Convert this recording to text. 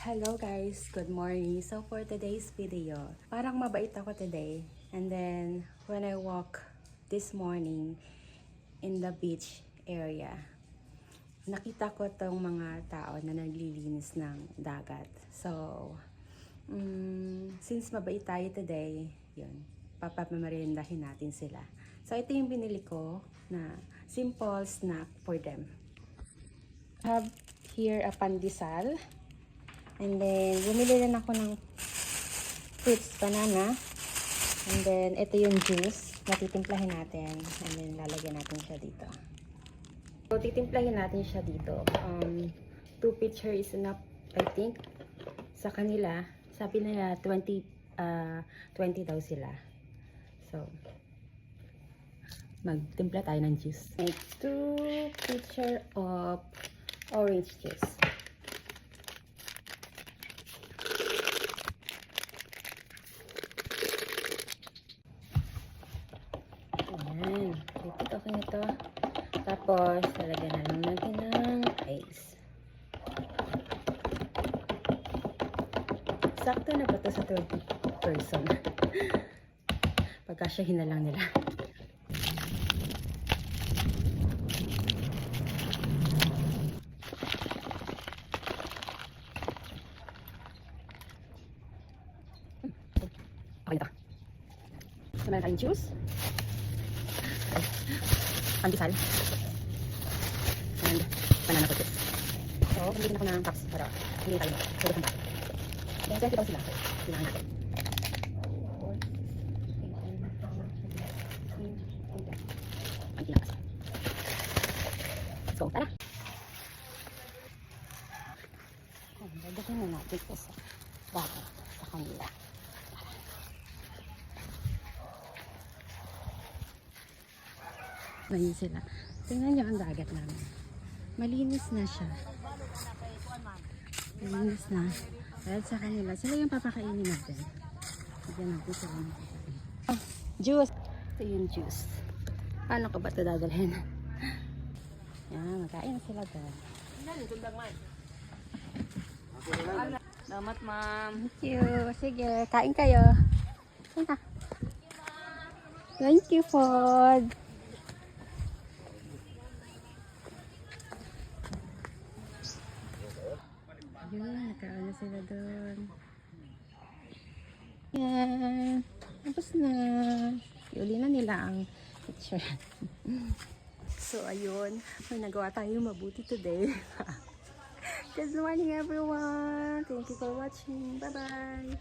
Hello guys, good morning. So for today's video, parang mabait ako today. And then when I walk this morning in the beach area, nakita ko tong mga tao na naglilinis ng dagat. So since mabait tayo today, yun, papamerindahin natin sila. So ito yung binili ko na simple snack for them. I have here a pandesal. And then, bumili rin ako ng fruits, banana. And then, ito yung juice na titimplahin natin. And then, lalagyan natin siya dito. So, titimplahin natin siya dito. 2 pitcher is enough, I think. Sa kanila, sabi nila 20 daw sila. So, magtimpla tayo ng juice. Make 2 pitcher of orange juice. Ayan. Repeat okay nito. Tapos, lalagyan na lang natin ng ice. Sakto na ba ito sa 30 person? Pagkasyahin na lang nila. Okay na. So, meron tayong juice. Pandesal and banana ko juice. So, pumili na ako ng cups para hindi tayo pwede kang bakit. Then, 20 daw sila. So, kailangan natin. Ang tinakas. So, tara! Dagdagan na natin ito sa bakit sa kanila. Ganyan sila. Tingnan nyo ang dagat namin. Malinis na siya. Malinis na. Dahil sa kanila, sila yung papakainin natin. Bigyan natin sila ng papakainin. Oh, juice! Ito yung juice. Paano ko ba ito dadalhin? Yan, magkain na sila doon. Salamat, ma'am. Thank you. Sige, kain kayo. Thank you, Ford. Yun, nakaano sila doon. Yan. Tapos na. Iuli na nila ang picture. So, ayun. May nagawa tayo mabuti today. Good morning, everyone. Thank you for watching. Bye-bye.